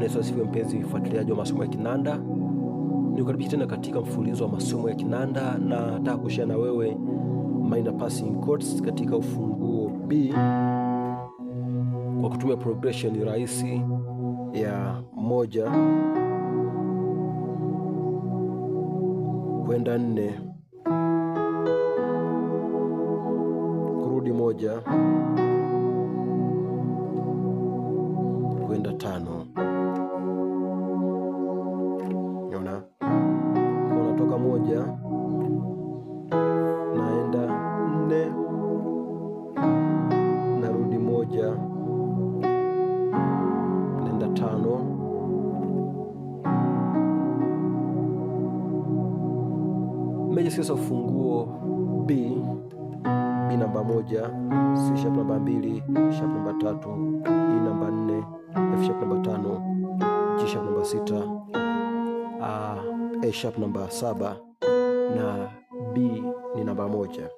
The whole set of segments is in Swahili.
Bwana Yesu asifiwe. Mpenzi mfuatiliaji wa masomo ya kinanda, nikukaribisha tena katika mfululizo wa masomo ya kinanda, na nataka kushare na wewe minor passing chords katika ufunguo B kwa kutumia progression rahisi ya 1 kwenda 4 kurudi 1 kwenda 5. Unaona, unatoka 1 naenda 4 narudi 1 naenda 5. Meja scales of ufunguo B namba 1, C sharp namba 2, sharp namba 3, E namba 4, F sharp namba 5, G sharp namba 6, A sharp namba 7 na B ni namba 1.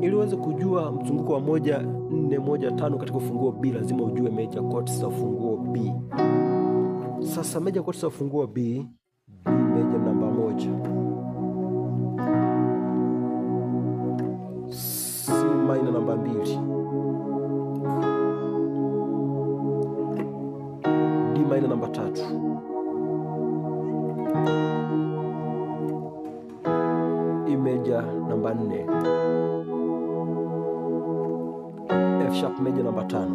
Ili uweze kujua mzunguko wa 1 4 1 5 katika ufunguo B, lazima ujue major chords za ufunguo B. Sasa major chords za ufunguo B, B major namba 1, C minor namba 2, D minor namba 3, E major namba 4, F sharp major namba 5,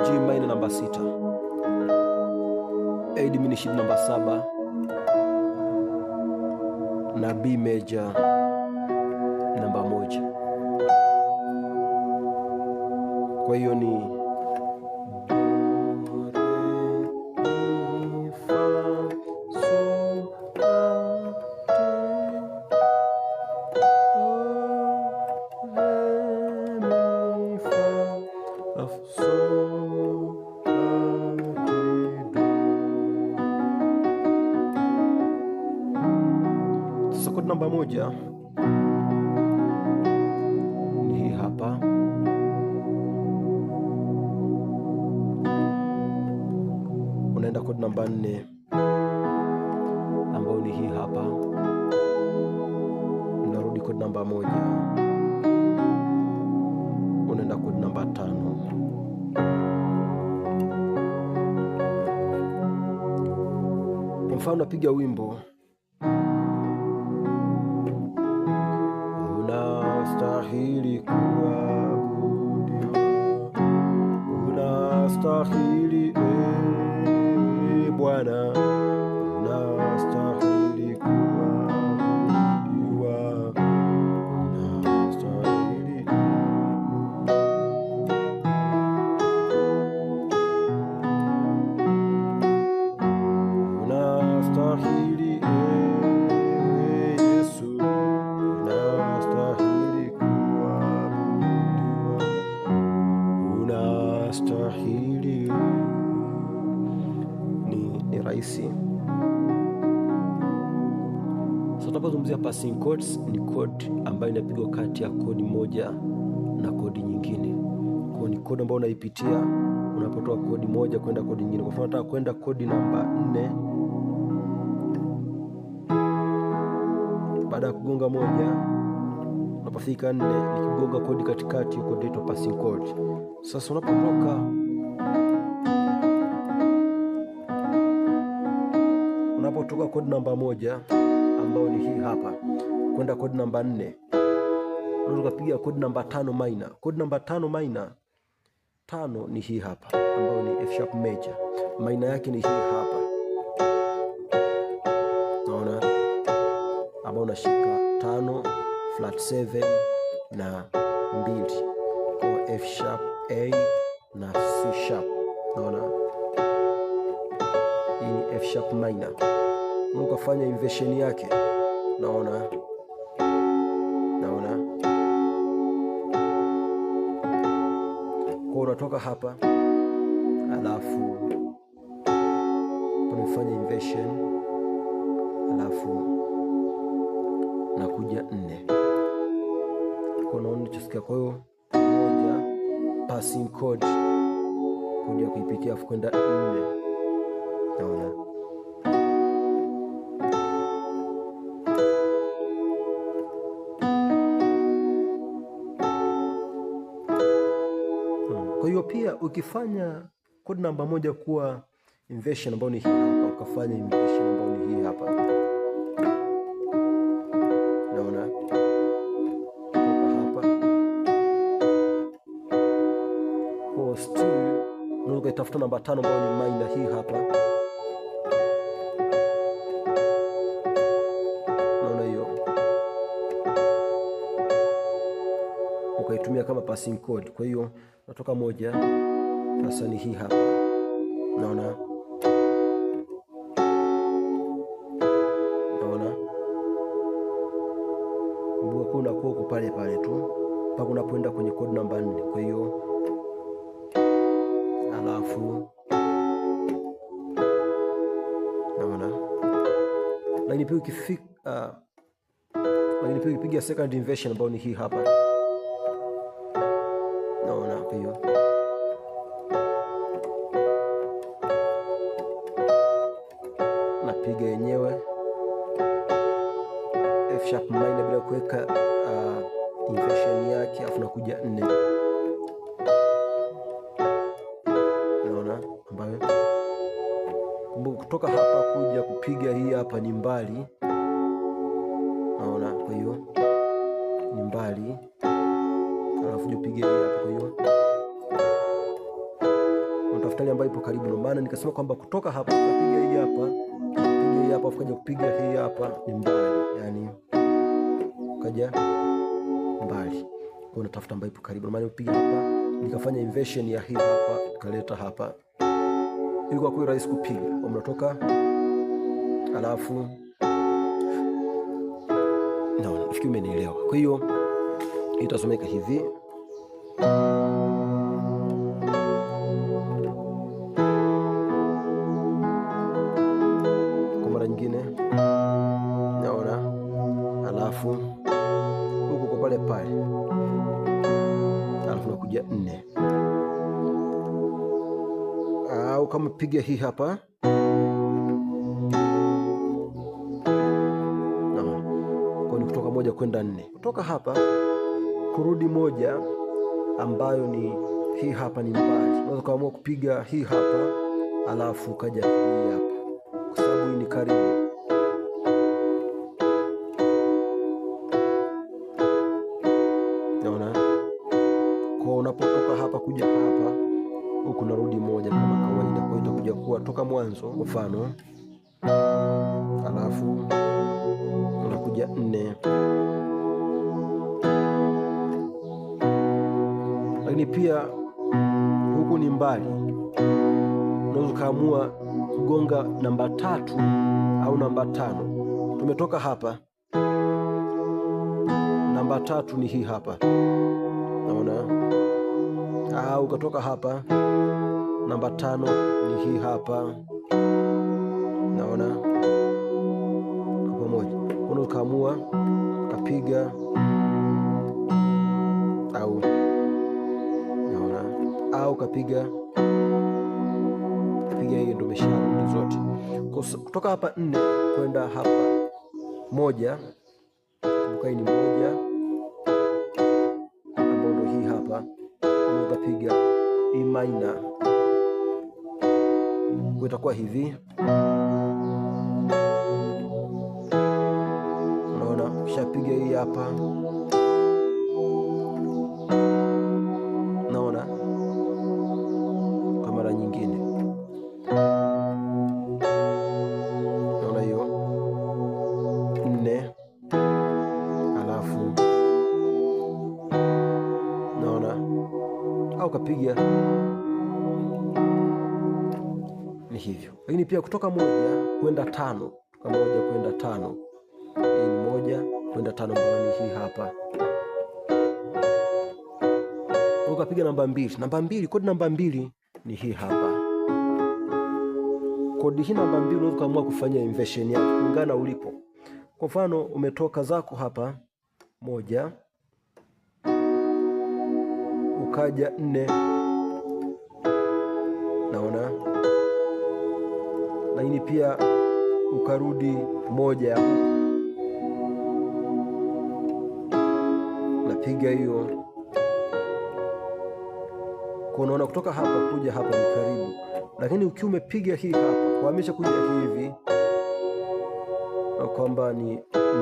G minor namba 6, A diminished namba 7 na B major namba 1. Kwa hiyo ni kodi namba 1 ni hii hapa. Unaenda kodi namba 4 ambayo ni hii hapa. Unarudi kodi namba 1, unaenda kodi namba 5. Kwa mfano napiga wimbo unastahili kuabudiwa, unastahili Bwana, unastahili kuabudiwa, unastahili. Unastahili Yesu, unastahili kuabudiwa, unastahili. Ni rahisi. So tunapozungumzia passing chords, ni chord ambayo inapigwa kati ya kodi moja na kodi nyingine. Kwa ni kodi ambayo unaipitia unapotoa kodi moja kwenda kodi nyingine. Kwa mfano nataka kwenda kodi namba 4, baada ya kugonga 1 unapofika 4 nikigonga kodi katikati, kodi inaitwa passing chord. Sasa unapotoka kodi namba 1 ambayo ni hii hapa kwenda kodi namba 4, unaweza kupiga kodi namba 5 minor. Kodi namba 5 minor, 5 ni hii hapa ambayo ni F sharp major. Minor yake ni hii hapa. Naona ambao unashika 5 flat 7 na 2 kwa F sharp A na C sharp. Naona hii ni F sharp minor. Ukafanya inversion yake, naona kwa unatoka hapa, alafu unafanya inversion, alafu nakuja 4. Unaona unachosikia. Kwa hiyo moja passing code kuja kuipitia afu kwenda 4. Naona kwa hiyo pia ukifanya code namba 1 kuwa inversion ambayo ni hii hapa, ukafanya inversion ambayo ni hii hapa, naona unaweza kuitafuta namba 5 ambayo ni minor hii hapa, naona hiyo, ukaitumia kama passing code. Kwa hiyo natoka 1 sasa ni hii hapa, naona mbuga unakuwa uko pale pale tu mpaka unapoenda kwenye code namba 4. Kwa hiyo alafu naona lakini pia ukipiga second inversion ambayo ni hii hapa, naona. Kwa hiyo napiga yenyewe F sharp minor bila kuweka inversion yake, afu nakuja 4, naona, ambayo kutoka hapa kuja kupiga hii hapa ni mbali, naona. Kwa hiyo ni mbali, alafu upiga hii hapa. Kwa hiyo unatafuta ambayo ipo karibu, ndio maana nikasema kwamba kutoka hapa kupiga hii hapa, piga hii hapa, ukaja kupiga hii hapa ni mbali, yani ukaja mbali. Kwa unatafuta ambayo ipo karibu, maana upiga hapa nikafanya inversion ya hii hapa nikaleta hapa, ili kwa kuwa rahisi kupiga. Kwa mnatoka alafu nafikiri umenielewa. Kwa hiyo itasomeka hivi, kwa mara nyingine, naona, alafu huko kwa pale pale, alafu nakuja 4, au kama piga hii hapa, kwa ni kutoka 1 kwenda 4, kutoka hapa kurudi 1 ambayo ni hii hapa ni mbali. Unaweza kuamua kupiga hii hapa alafu kaja hii hapa, kwa sababu hii ni karibu. Naona kwa unapotoka hapa kuja hapa, huku narudi 1 kama kawaida. Kwa hiyo itakuja kuwa toka mwanzo, kwa mfano, alafu unakuja 4. Lakini pia huku ni mbali, unaweza kaamua kugonga namba 3 au namba 5. Tumetoka hapa, namba 3 ni hii hapa, naona, au ukatoka hapa, namba 5 ni hii hapa, naona, kwa pamoja. Unaweza kaamua kapiga au kapiga hiyo, ndio umesharudi zote. Kutoka hapa 4 kwenda hapa 1, kumbuka hii ni 1 ambayo ndio hii hapa, unaweza piga E minor, kwa itakuwa hivi, unaona, ushapiga hii hapa, naona, kwa mara nyingine, naona hiyo 4, alafu naona, au kapiga ni hivyo. Lakini pia kutoka 1 kwenda 5, kutoka 1 kwenda 5, hii ni 1 kwenda 5 ambayo ni hii hapa, ukapiga namba 2. Namba 2, kodi namba 2 ni hii hapa. Kodi hii namba 2 unaweza kuamua kufanya inversion yako kulingana ulipo. Kwa mfano umetoka zako hapa 1, ukaja 4, naona, lakini pia ukarudi 1, napiga hiyo. Kwa unaona kutoka hapa kuja hapa ni karibu, lakini ukiwa umepiga hii hapa kuhamisha kuja hivi, na kwamba ni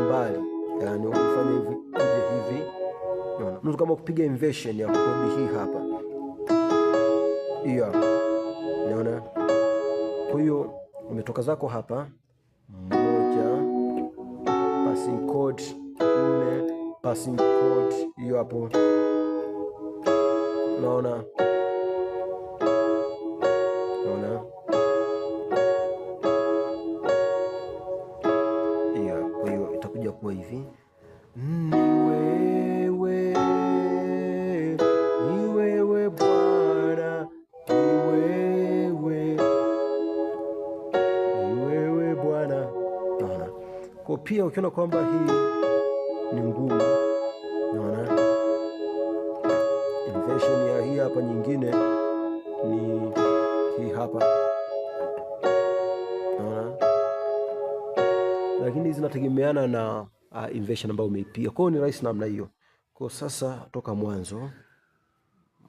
mbali, yani ufanye hivi kuja hivi, unaona nusu kama kupiga inversion ya kodi hii hapa, hiyo unaona. Kwa hiyo umetoka zako hapa 1 passing chord 4 passing chord, hiyo hapo unaona. Kwa hiyo itakuja kuwa hivi: ni wewe Bwana, ni wewe Bwana. Naona kwa pia ukiona kwamba hii ni ngumu, naona inversion ya hii hapa nyingine ni hii hapa, naona, lakini zinategemeana na inversion ambayo umeipiga. Kwa hiyo ni rahisi namna hiyo. Kwa sasa toka mwanzo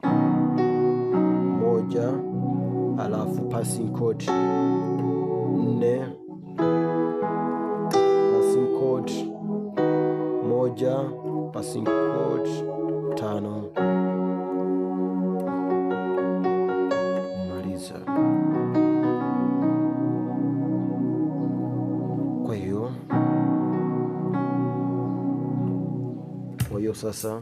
1, alafu passing chord 4, passing chord 1, passing chord 5, maliza. Kwa hiyo sasa